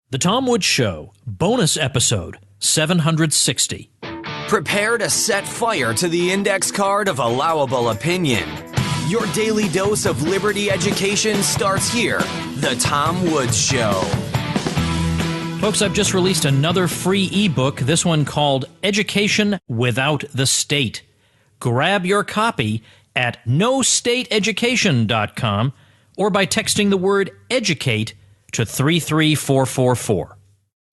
The Tom Woods Show, bonus episode 760. Prepare to set fire to the index card of allowable opinion. Your daily dose of liberty education starts here. The Tom Woods Show. Folks, I've just released another free ebook, this one called Education Without the State. Grab your copy at nostateeducation.com or by texting the word educate to 33444.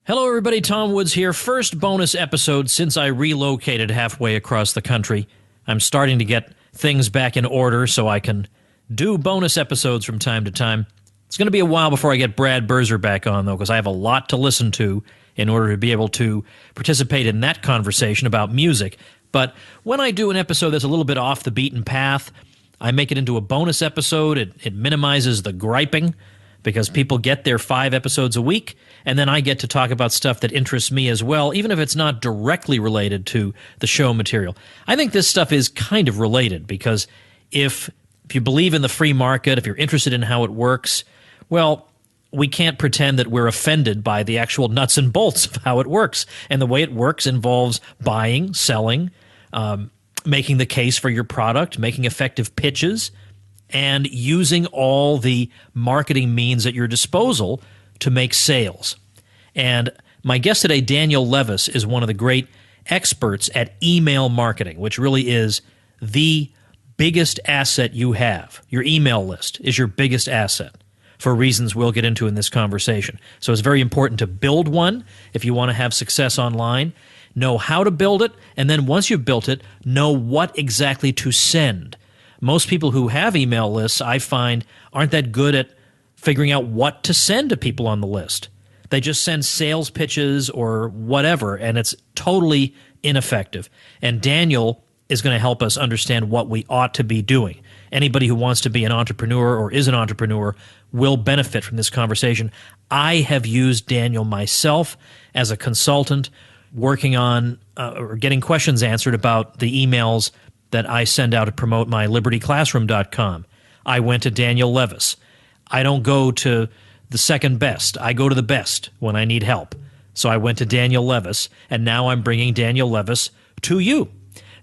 Hello everybody, Tom Woods here. First bonus episode since I relocated halfway across the country. I'm starting to get things back in order so I can do bonus episodes from time to time. It's going to be a while before I get Brad Berzer back on, though, because I have a lot to listen to in order to be able to participate in that conversation about music. But when I do an episode that's a little bit off the beaten path, I make it into a bonus episode. It minimizes the griping, because people get their 5 episodes a week, and then I get to talk about stuff that interests me as well, even if it's not directly related to the show material. I think this stuff is kind of related, because if you believe in the free market, if you're interested in how it works, well, we can't pretend that we're offended by the actual nuts and bolts of how it works. And the way it works involves buying, selling, making the case for your product, making effective pitches, and using all the marketing means at your disposal to make sales. And my guest today, Daniel Levis, is one of the great experts at email marketing, which really is the biggest asset you have. Your email list is your biggest asset for reasons we'll get into in this conversation. So it's very important to build one if you want to have success online, know how to build it, and then once you've built it, know what exactly to send. Most people who have email lists, I find, aren't that good at figuring out what to send to people on the list. They just send sales pitches or whatever, and it's totally ineffective. And Daniel is going to help us understand what we ought to be doing. Anybody who wants to be an entrepreneur or is an entrepreneur will benefit from this conversation. I have used Daniel myself as a consultant, working on or getting questions answered about the emails that I send out to promote my libertyclassroom.com. I went to Daniel Levis. I don't go to the second best. I go to the best when I need help. So I went to Daniel Levis, and now I'm bringing Daniel Levis to you.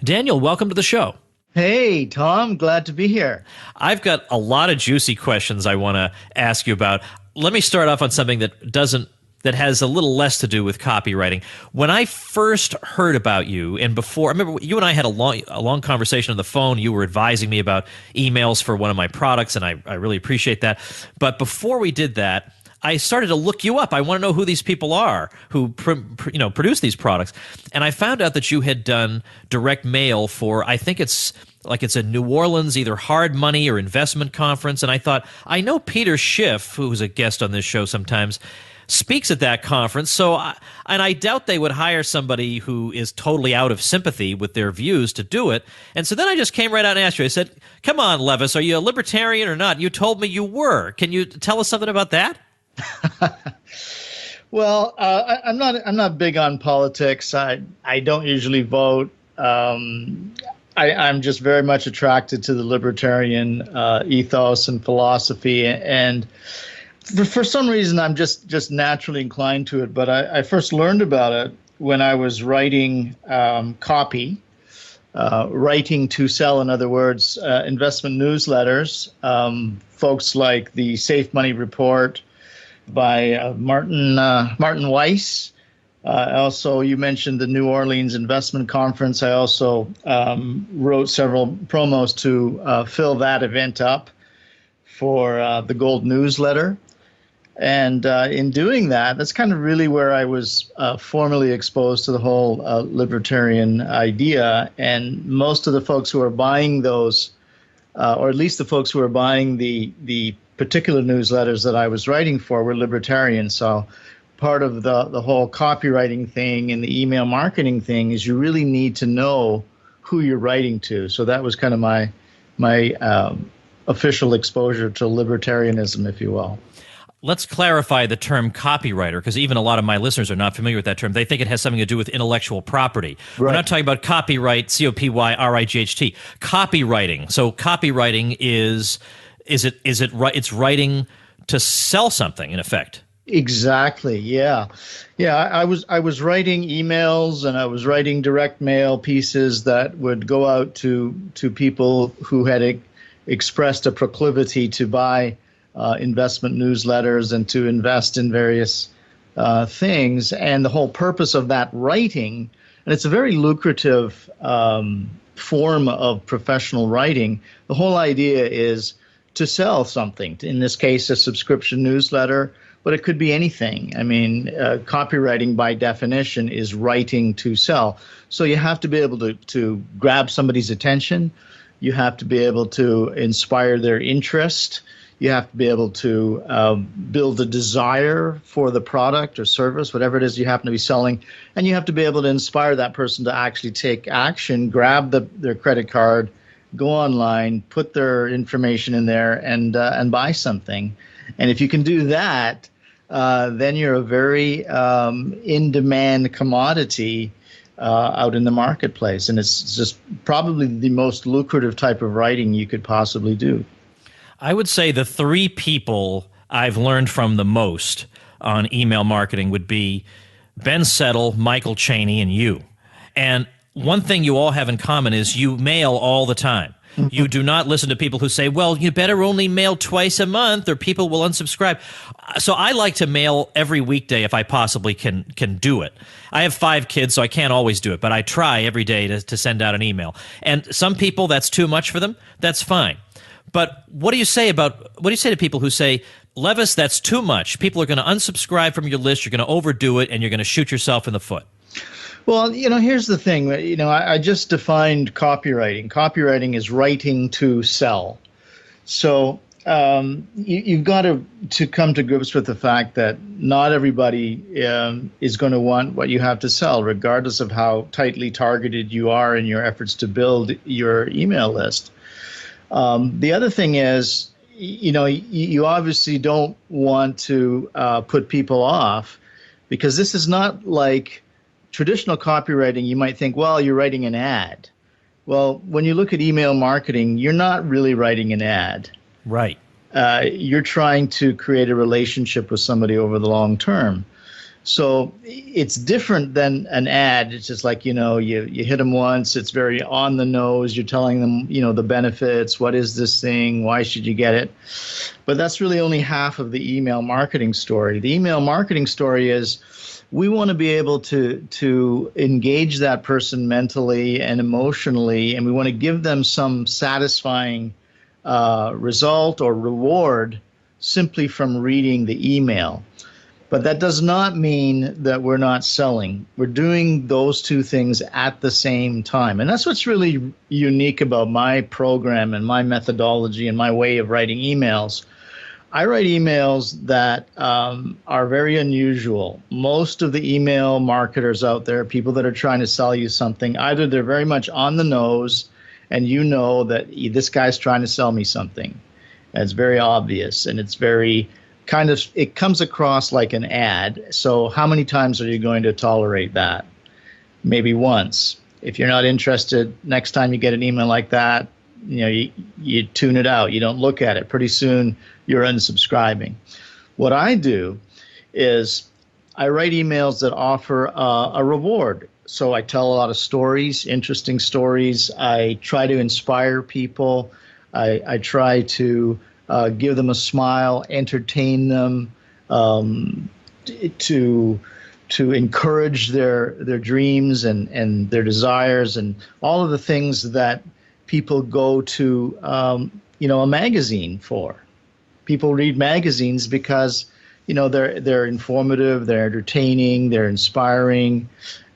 Daniel, welcome to the show. Hey, Tom. Glad to be here. I've got a lot of juicy questions I want to ask you about. Let me start off on something that has a little less to do with copywriting. When I first heard about you, and before, I remember you and I had a long conversation on the phone. You were advising me about emails for one of my products, and I really appreciate that. But before we did that, I started to look you up. I want to know who these people are who produce these products. And I found out that you had done direct mail for, I think it's a New Orleans, either hard money or investment conference. And I thought, I know Peter Schiff, who's a guest on this show sometimes, speaks at that conference. And I doubt they would hire somebody who is totally out of sympathy with their views to do it. And so then I just came right out and asked you. I said, come on, Levis, are you a libertarian or not? You told me you were. Can you tell us something about that? Well, I'm not big on politics. I don't usually vote. I'm just very much attracted to the libertarian ethos and philosophy, and for some reason I'm just naturally inclined to it. But I first learned about it when I was writing copy, writing to sell, in other words, investment newsletters. Folks like the Safe Money Report by Martin Weiss. Also, you mentioned the New Orleans Investment Conference. I also wrote several promos to fill that event up for the Gold Newsletter. And in doing that, that's kind of really where I was formally exposed to the whole libertarian idea. And most of the folks who are buying those, or at least the folks who are buying the particular newsletters that I was writing for, were libertarians. So part of the whole copywriting thing and the email marketing thing is you really need to know who you're writing to. So that was kind of my official exposure to libertarianism, if you will. Let's clarify the term copywriter, because even a lot of my listeners are not familiar with that term. They think it has something to do with intellectual property. Right. We're not talking about copyright, COPYRIGHT. Copywriting. So copywriting it's writing to sell something, in effect. Exactly. Yeah. Yeah. I was writing emails and I was writing direct mail pieces that would go out to people who had expressed a proclivity to buy investment newsletters and to invest in various things. And the whole purpose of that writing, and it's a very lucrative form of professional writing. The whole idea is to sell something. In this case, a subscription newsletter, but it could be anything. I mean, copywriting by definition is writing to sell. So you have to be able to grab somebody's attention. You have to be able to inspire their interest. You have to be able to build a desire for the product or service, whatever it is you happen to be selling. And you have to be able to inspire that person to actually take action, grab their credit card, go online, put their information in there, and buy something. And if you can do that, then you're a very in-demand commodity out in the marketplace. And it's just probably the most lucrative type of writing you could possibly do. I would say the three people I've learned from the most on email marketing would be Ben Settle, Michael Chaney, and you. And one thing you all have in common is you mail all the time. You do not listen to people who say, well, you better only mail twice a month or people will unsubscribe. So I like to mail every weekday if I possibly can do it. I have 5 kids, so I can't always do it, but I try every day to send out an email. And some people, that's too much for them. That's fine. But what do you say to people who say, Levis, that's too much. People are going to unsubscribe from your list. You're going to overdo it, and you're going to shoot yourself in the foot. Well, here's the thing. I just defined copywriting. Copywriting is writing to sell. So you've got to come to grips with the fact that not everybody is going to want what you have to sell, regardless of how tightly targeted you are in your efforts to build your email list. The other thing is, you obviously don't want to put people off, because this is not like traditional copywriting. You might think, well, you're writing an ad. Well, when you look at email marketing, you're not really writing an ad. Right. You're trying to create a relationship with somebody over the long term. So it's different than an ad. It's just like, you hit them once. It's very on the nose. You're telling them, the benefits. What is this thing? Why should you get it? But that's really only half of the email marketing story. The email marketing story is we want to be able to engage that person mentally and emotionally, and we want to give them some satisfying result or reward simply from reading the email. But that does not mean that we're not selling. We're doing those two things at the same time. And that's what's really unique about my program and my methodology and my way of writing emails. I write emails that are very unusual. Most of the email marketers out there, people that are trying to sell you something, either they're very much on the nose and you know that this guy's trying to sell me something. And it's very obvious, and it's very it comes across like an ad. So how many times are you going to tolerate that? Maybe once. If you're not interested, next time you get an email like that, you tune it out. You don't look at it. Pretty soon you're unsubscribing. What I do is I write emails that offer a reward. So I tell a lot of stories, interesting stories. I try to inspire people. I try to give them a smile, entertain them, to encourage their dreams and their desires, and all of the things that people go to a magazine for. People read magazines because they're informative, they're entertaining, they're inspiring,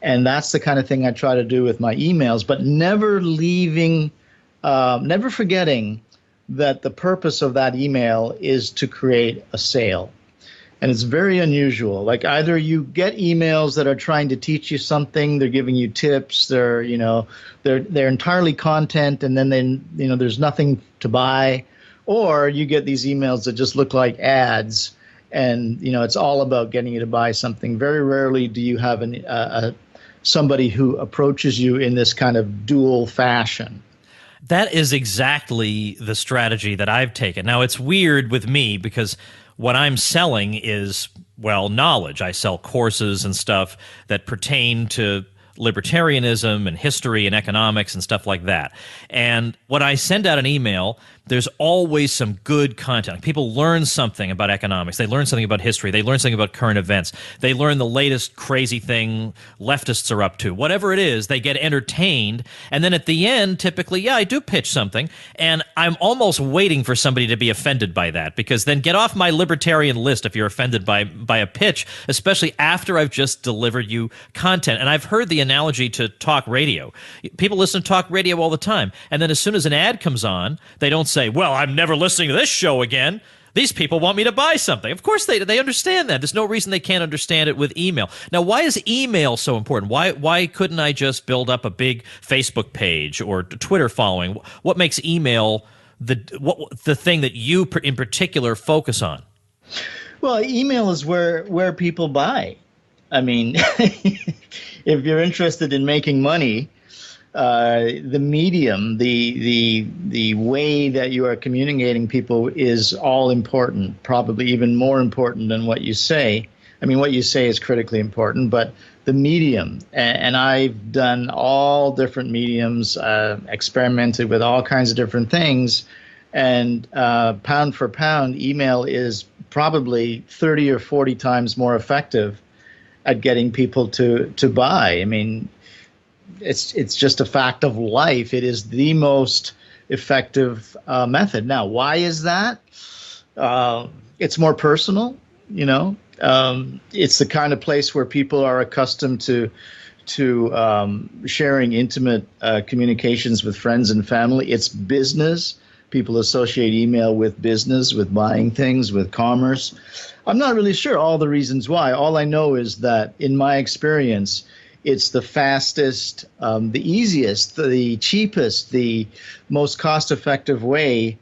and that's the kind of thing I try to do with my emails. But never forgetting that the purpose of that email is to create a sale. And it's very unusual. Like, either you get emails that are trying to teach you something, they're giving you tips, they're entirely content, and then there's nothing to buy, or you get these emails that just look like ads, and it's all about getting you to buy something. Very rarely do you have somebody who approaches you in this kind of dual fashion. That is exactly the strategy that I've taken. Now, it's weird with me because what I'm selling is well, knowledge. I sell courses and stuff that pertain to libertarianism and history and economics and stuff like that. And when I send out an email, there's always some good content. People learn something about economics. They learn something about history. They learn something about current events. They learn the latest crazy thing leftists are up to. Whatever it is, they get entertained. And then at the end, typically, yeah, I do pitch something. And I'm almost waiting for somebody to be offended by that, because then get off my libertarian list if you're offended by a pitch, especially after I've just delivered you content. And I've heard the analogy to talk radio. People listen to talk radio all the time. And then as soon as an ad comes on, they don't say, well, I'm never listening to this show again. These people want me to buy something. Of course they understand that. There's no reason they can't understand it with email. Now, why is email so important? Why couldn't I just build up a big Facebook page or Twitter following? What makes email the thing that you in particular focus on? Well, email is where people buy. I mean, if you're interested in making money, the medium, the way that you are communicating people is all important, probably even more important than what you say. I mean, what you say is critically important, but the medium, and I've done all different mediums, experimented with all kinds of different things, and pound for pound, email is probably 30 or 40 times more effective at getting people to buy. I mean, it's just a fact of life. It is the most effective method. Now, why is that? It's more personal, you know. It's the kind of place where people are accustomed to sharing intimate communications with friends and family. It's business. People associate email with business, with buying things, with commerce. I'm not really sure all the reasons why. All I know is that in my experience, it's the fastest, the easiest, the cheapest, the most cost-effective way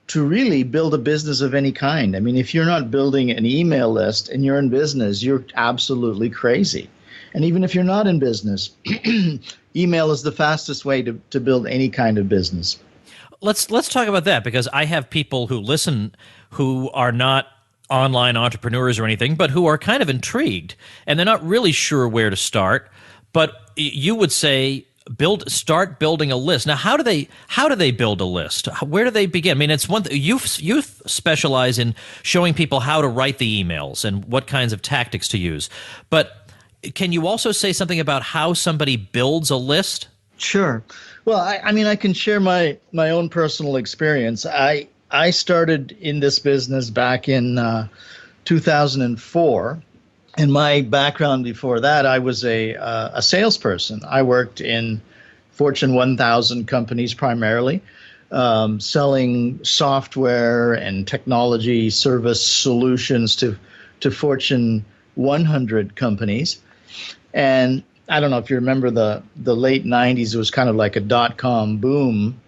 to really build a business of any kind. I mean, if you're not building an email list and you're in business, you're absolutely crazy. And even if you're not in business, email is the fastest way to build any kind of business. Let's talk about that, because I have people who listen who are not online entrepreneurs or anything, but who are kind of intrigued, and they're not really sure where to start. But you would say start building a list. Now, how do they build a list? Where do they begin? I mean, it's one you specialize in showing people how to write the emails and what kinds of tactics to use. But can you also say something about how somebody builds a list? Sure. Well, I mean, I can share my own personal experience. I started in this business back in 2004. In my background before that, I was a salesperson. I worked in Fortune 1000 companies primarily, selling software and technology service solutions to Fortune 100 companies. And I don't know if you remember the late 90s, it was kind of like a dot-com boom,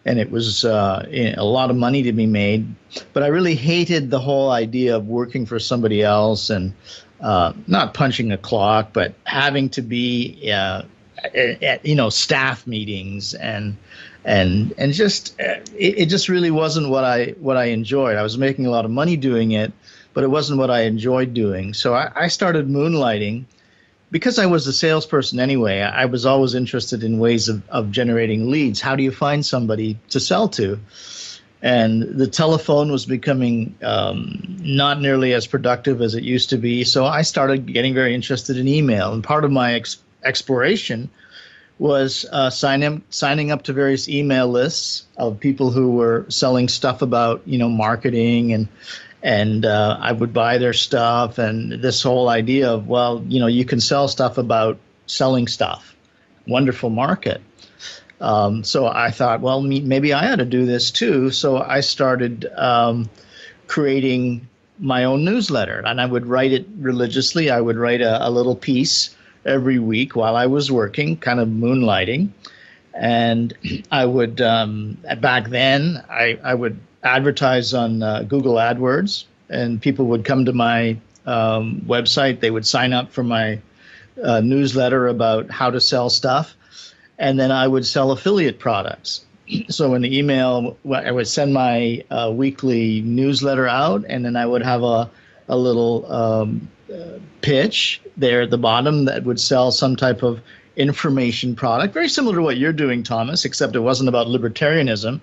and it was a lot of money to be made. But I really hated the whole idea of working for somebody else and not punching a clock, but having to be at staff meetings and just it just really wasn't what I enjoyed. I was making a lot of money doing it, but it wasn't what I enjoyed doing. So I started moonlighting. Because I was a salesperson anyway, I was always interested in ways of generating leads. How do you find somebody to sell to? And the telephone was becoming not nearly as productive as it used to be. So I started getting very interested in email. And part of my exploration was signing up to various email lists of people who were selling stuff about, marketing, and I would buy their stuff. And this whole idea of, well, you can sell stuff about selling stuff. Wonderful market. So I thought, well, maybe I ought to do this too. So I started creating my own newsletter, and I would write it religiously. I would write a little piece every week while I was working, kind of moonlighting. And I would, back then, I would advertise on Google AdWords, and people would come to my website. They would sign up for my newsletter about how to sell stuff. And then I would sell affiliate products. So in the email, I would send my weekly newsletter out, and then I would have a a little pitch there at the bottom that would sell some type of information product, very similar to what you're doing, Thomas, except it wasn't about libertarianism.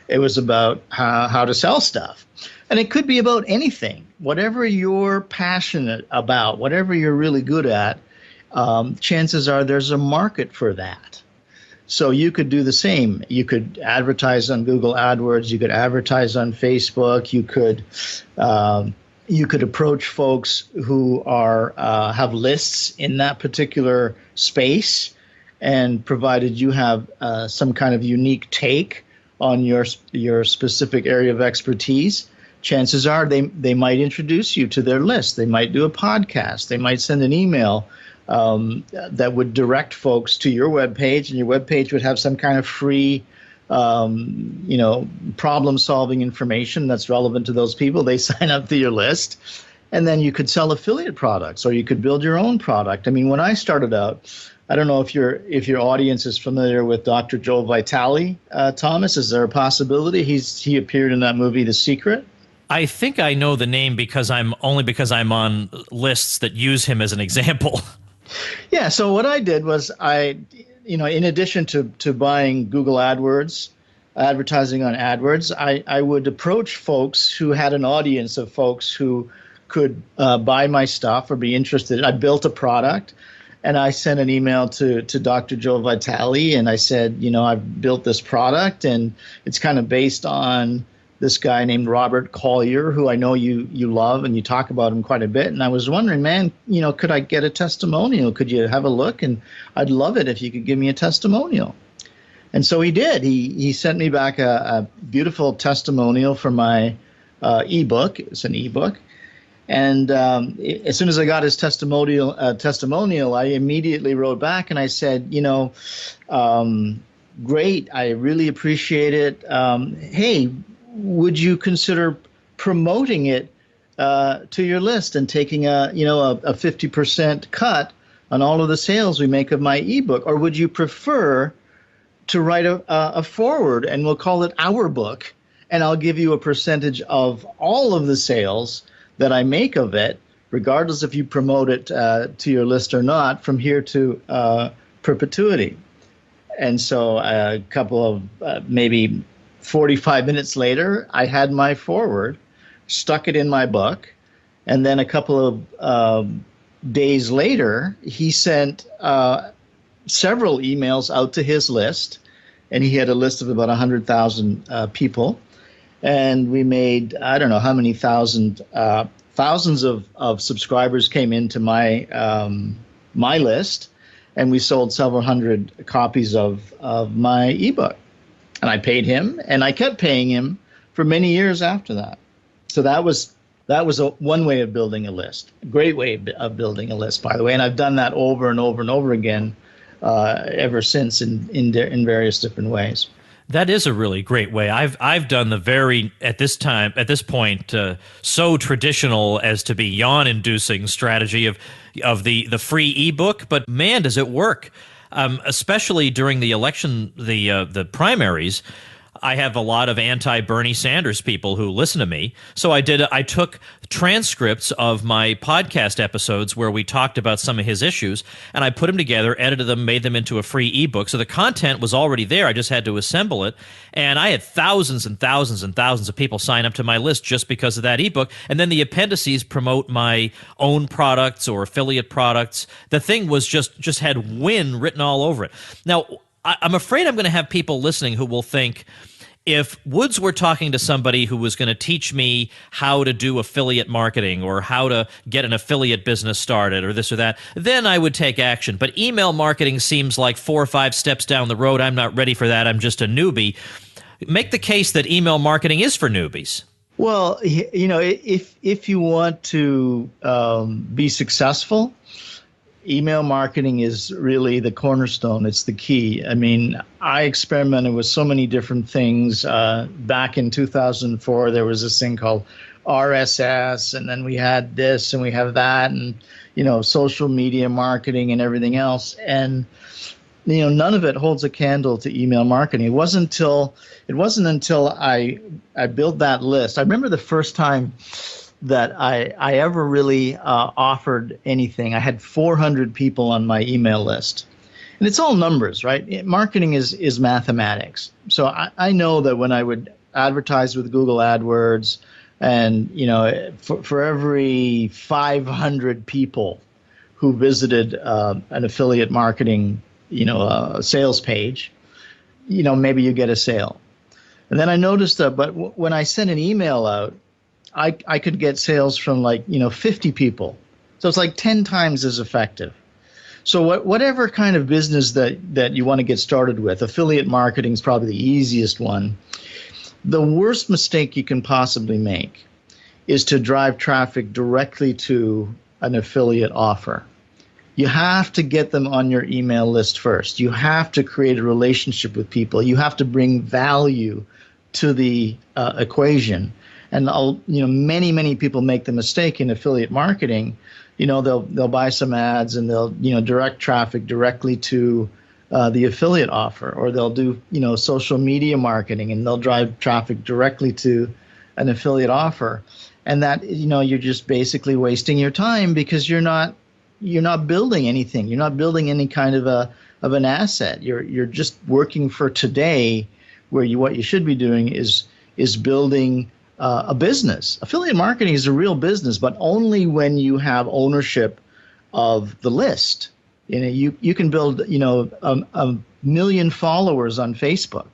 It was about how to sell stuff. And it could be about anything, whatever you're passionate about, whatever you're really good at, chances are there's a market for that. So you could do the same. You could advertise on Google AdWords. You could advertise on Facebook. You could approach folks who have lists in that particular space, and provided you have some kind of unique take on your specific area of expertise, chances are they might introduce you to their list. They might do a podcast. They might send an email that would direct folks to your webpage, and your webpage would have some kind of free problem-solving information that's relevant to those people. They sign up to your list, and then you could sell affiliate products, or you could build your own product. I mean, when I started out, I don't know if your audience is familiar with Dr. Joe Vitale, Thomas. Is there a possibility he appeared in that movie, The Secret? I think I know the name because I'm on lists that use him as an example. Yeah. So what I did was in addition to buying Google AdWords, advertising on AdWords, I would approach folks who had an audience of folks who could buy my stuff or be interested. I built a product, and I sent an email to Dr. Joe Vitale, and I said, I've built this product, and it's kind of based on this guy named Robert Collier, who I know you love, and you talk about him quite a bit. And I was wondering, man, could I get a testimonial? Could you have a look? And I'd love it if you could give me a testimonial. And so he did. He sent me back a beautiful testimonial for my ebook. It's an ebook. And as soon as I got his testimonial, I immediately wrote back and I said, great, I really appreciate it. Hey, would you consider promoting it to your list and taking a 50% cut on all of the sales we make of my ebook? Or would you prefer to write a foreword, and we'll call it Our Book, and I'll give you a percentage of all of the sales that I make of it, regardless if you promote it to your list or not, from here to perpetuity. And so a couple of maybe 45 minutes later, I had my foreword, stuck it in my book, and then a couple of days later, he sent several emails out to his list, and he had a list of about 100,000 people. And we made, I don't know how many thousands of subscribers came into my my list, and we sold several hundred copies of my ebook. And I paid him, and I kept paying him for many years after that. So that was one way of building a list, a great way of building a list, by the way. And I've done that over and over and over again ever since in various different ways. That is a really great way. I've done the at this point so traditional as to be yawn-inducing strategy of the free ebook, but man, does it work! Especially during the election, the primaries. I have a lot of anti-Bernie Sanders people who listen to me. So I took transcripts of my podcast episodes where we talked about some of his issues, and I put them together, edited them, made them into a free ebook. So the content was already there. I just had to assemble it. And I had thousands and thousands and thousands of people sign up to my list just because of that ebook. And then the appendices promote my own products or affiliate products. The thing was just had win written all over it. Now, I'm afraid I'm going to have people listening who will think, if Woods were talking to somebody who was going to teach me how to do affiliate marketing or how to get an affiliate business started or this or that, then I would take action. But email marketing seems like 4 or 5 steps down the road. I'm not ready for that. I'm just a newbie. Make the case that email marketing is for newbies. Well, if you want to be successful, email marketing is really the cornerstone. It's the key. I mean, I experimented with so many different things. Back in 2004, there was this thing called RSS, and then we had this and we have that, and, social media marketing and everything else. And, none of it holds a candle to email marketing. It wasn't until I built that list. I remember the first time that I ever really offered anything. I had 400 people on my email list. And it's all numbers, right? Marketing is mathematics. So I know that when I would advertise with Google AdWords, and for every 500 people who visited an affiliate marketing sales page, maybe you get a sale. And then I noticed that, but when I sent an email out, I could get sales from 50 people. So it's like 10 times as effective. So whatever kind of business that you want to get started with, affiliate marketing is probably the easiest one. The worst mistake you can possibly make is to drive traffic directly to an affiliate offer. You have to get them on your email list first. You have to create a relationship with people. You have to bring value to the equation. And many people make the mistake in affiliate marketing. They'll buy some ads and they'll direct traffic directly to the affiliate offer, or they'll do social media marketing and they'll drive traffic directly to an affiliate offer. And that you're just basically wasting your time, because you're not building anything. You're not building any kind of an asset. You're just working for today, where what you should be doing is building a business. Affiliate marketing is a real business, but only when you have ownership of the list. You can build a million followers on Facebook,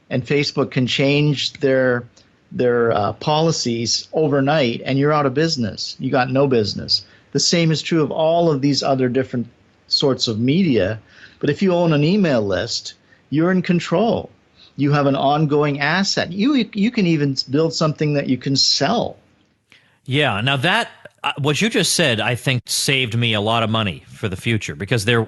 and Facebook can change their policies overnight, and you're out of business. You got no business. The same is true of all of these other different sorts of media. But if you own an email list, you're in control. You have an ongoing asset. You can even build something that you can sell. Yeah. Now that what you just said, I think, saved me a lot of money for the future, because there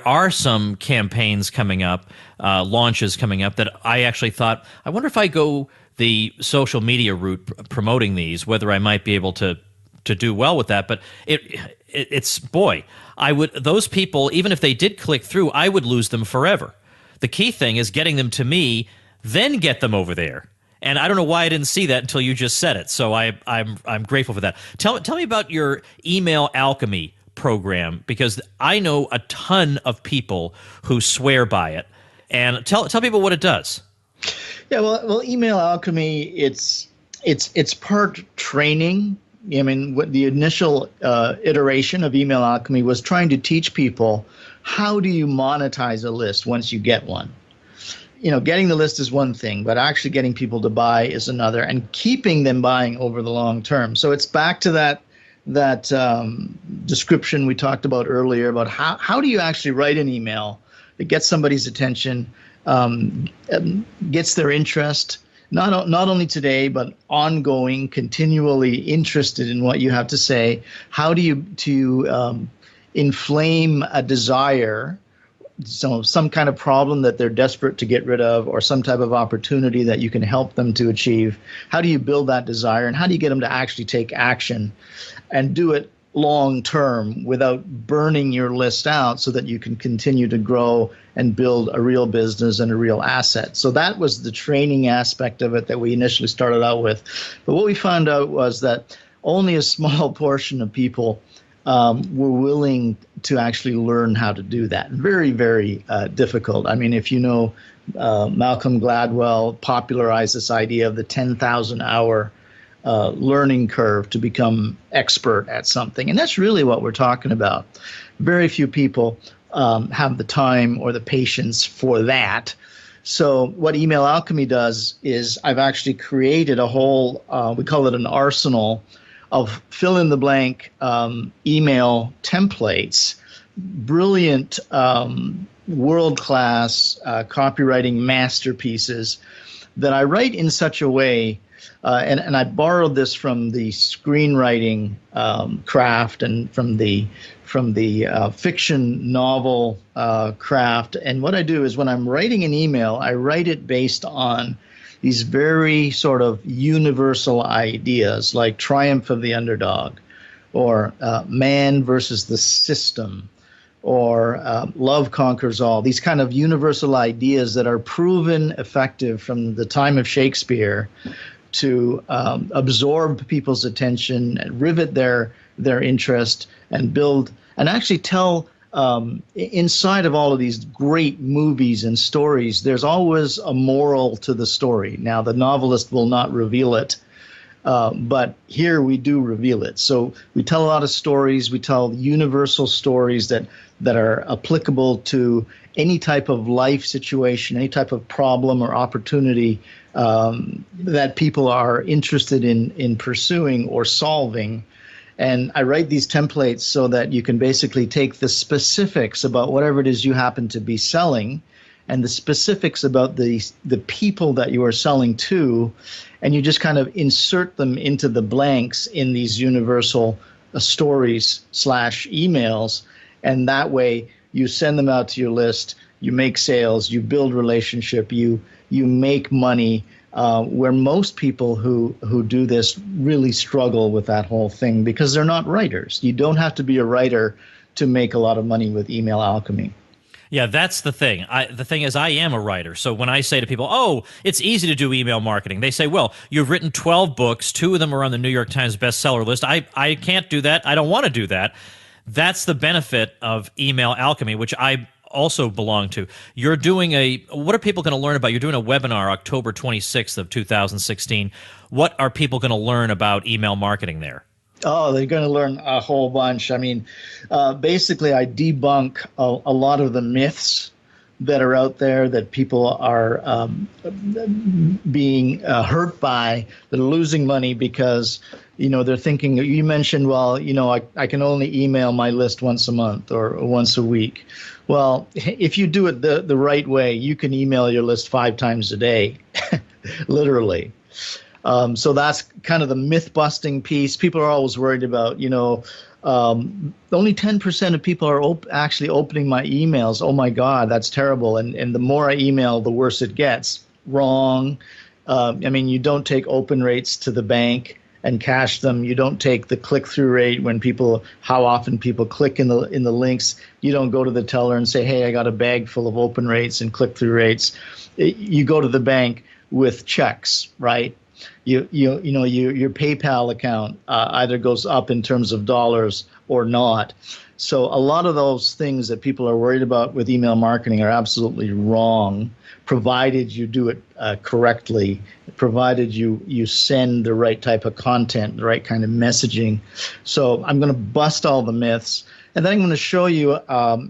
are some campaigns coming up, launches coming up, that I actually thought, I wonder if I go the social media route promoting these, whether I might be able to do well with that. But it's boy, those people, even if they did click through, I would lose them forever. The key thing is getting them to me, then get them over there. And I don't know why I didn't see that until you just said it. So I'm grateful for that. Tell me about your email Alchemy program, because I know a ton of people who swear by it. And tell people what it does. Yeah, well, email Alchemy, it's part training. I mean, what the initial iteration of email Alchemy was trying to teach people, how do you monetize a list once you get one? Getting the list is one thing, but actually getting people to buy is another, and keeping them buying over the long term. So it's back to that description we talked about earlier about how do you actually write an email that gets somebody's attention, gets their interest, not only today, but ongoing, continually interested in what you have to say. How do you inflame a desire, some kind of problem that they're desperate to get rid of, or some type of opportunity that you can help them to achieve? How do you build that desire, and how do you get them to actually take action and do it long term without burning your list out, so that you can continue to grow and build a real business and a real asset? So that was the training aspect of it that we initially started out with. But what we found out was that only a small portion of people were willing to actually learn how to do that. Very, very difficult. I mean, if Malcolm Gladwell popularized this idea of the 10,000 hour learning curve to become expert at something. And that's really what we're talking about. Very few people have the time or the patience for that. So what Email Alchemy does is I've actually created a whole, we call it an arsenal of fill-in-the-blank email templates, brilliant, world-class copywriting masterpieces that I write in such a way, and I borrowed this from the screenwriting craft and from the fiction novel craft. And what I do is, when I'm writing an email, I write it based on these very sort of universal ideas, like triumph of the underdog, or man versus the system, or love conquers all. These kind of universal ideas that are proven effective from the time of Shakespeare to absorb people's attention and rivet their interest and build and actually tell inside of all of these great movies and stories, there's always a moral to the story. Now, the novelist will not reveal it, but here we do reveal it. So we tell a lot of stories. We tell universal stories that are applicable to any type of life situation, any type of problem or opportunity that people are interested in pursuing or solving. And I write these templates so that you can basically take the specifics about whatever it is you happen to be selling and the specifics about the people that you are selling to, and you just kind of insert them into the blanks in these universal stories / emails. And that way you send them out to your list, you make sales, you build relationship, you make money. Where most people who do this really struggle with that whole thing because they're not writers. You don't have to be a writer to make a lot of money with email alchemy. Yeah, that's the thing. The thing is, I am a writer. So when I say to people, oh, it's easy to do email marketing, they say, well, you've written 12 books. 2 of them are on the New York Times bestseller list. I can't do that. I don't want to do that. That's the benefit of email alchemy, which I also belong to. You're doing what are people going to learn about? You're doing a webinar October 26th of 2016. What are people going to learn about email marketing there? Oh, they're going to learn a whole bunch. I mean, basically, I debunk a lot of the myths that are out there that people are being hurt by, that are losing money because, they're thinking, you mentioned, well, I can only email my list once a month or once a week. Well, if you do it the right way, you can email your list 5 times a day, literally. So that's kind of the myth-busting piece. People are always worried about, only 10% of people are actually opening my emails. Oh, my God, that's terrible. And the more I email, the worse it gets. Wrong. You don't take open rates to the bank and cache them. You don't take the click-through rate how often people click in the links. You don't go to the teller and say, hey, I got a bag full of open rates and click-through rates. You go to the bank with checks, right? Your PayPal account either goes up in terms of dollars or not. So a lot of those things that people are worried about with email marketing are absolutely wrong, provided you do it correctly, provided you send the right type of content, the right kind of messaging. So I'm going to bust all the myths, and then I'm going to show you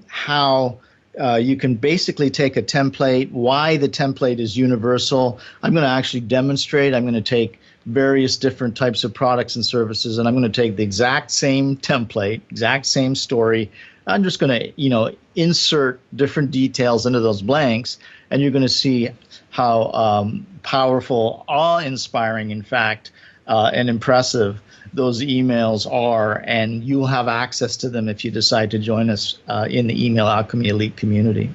how you can basically take a template, why the template is universal. I'm going to actually demonstrate. I'm going to take various different types of products and services, and I'm going to take the exact same template, exact same story. I'm just going to, insert different details into those blanks, and you're going to see how powerful, awe-inspiring, in fact, and impressive those emails are, and you'll have access to them if you decide to join us in the Email Alchemy Elite community.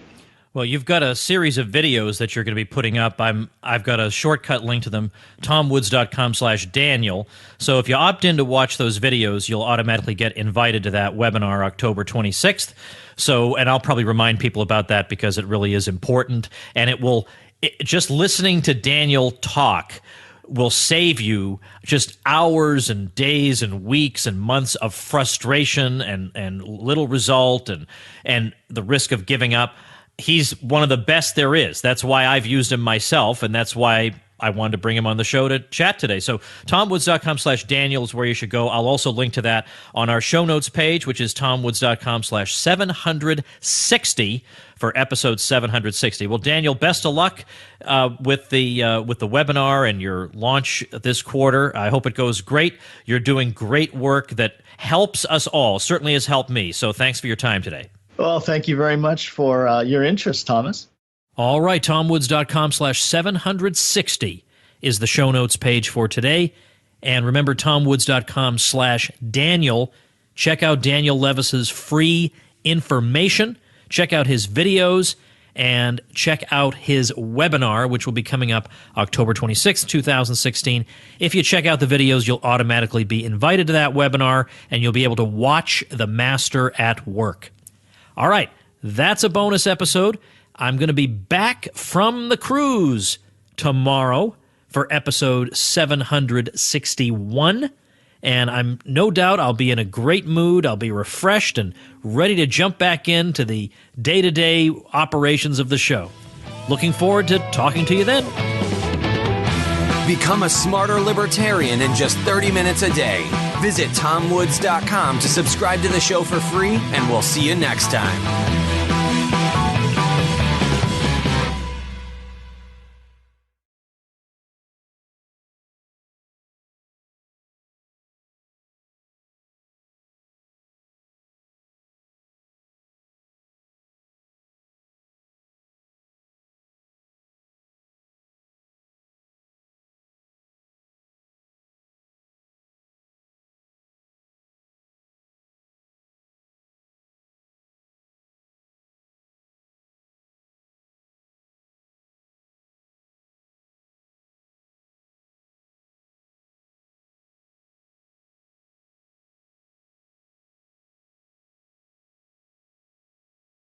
Well, you've got a series of videos that you're going to be putting up. I've got a shortcut link to them, tomwoods.com/Daniel. So if you opt in to watch those videos, you'll automatically get invited to that webinar October 26th. And I'll probably remind people about that because it really is important. And just listening to Daniel talk will save you just hours and days and weeks and months of frustration and little result and the risk of giving up. He's one of the best there is. That's why I've used him myself, and that's why I wanted to bring him on the show to chat today. So tomwoods.com/Daniel is where you should go. I'll also link to that on our show notes page, which is tomwoods.com/760 for episode 760. Well, Daniel, best of luck with the webinar and your launch this quarter. I hope it goes great. You're doing great work that helps us all. Certainly has helped me. So thanks for your time today. Well, thank you very much for your interest, Thomas. All right, tomwoods.com/760 is the show notes page for today. And remember, tomwoods.com/Daniel. Check out Daniel Levis's free information. Check out his videos and check out his webinar, which will be coming up October 26th, 2016. If you check out the videos, you'll automatically be invited to that webinar, and you'll be able to watch the master at work. All right, that's a bonus episode. I'm going to be back from the cruise tomorrow for episode 761. And I'm no doubt I'll be in a great mood. I'll be refreshed and ready to jump back into the day-to-day operations of the show. Looking forward to talking to you then. Become a smarter libertarian in just 30 minutes a day. Visit TomWoods.com to subscribe to the show for free, and we'll see you next time.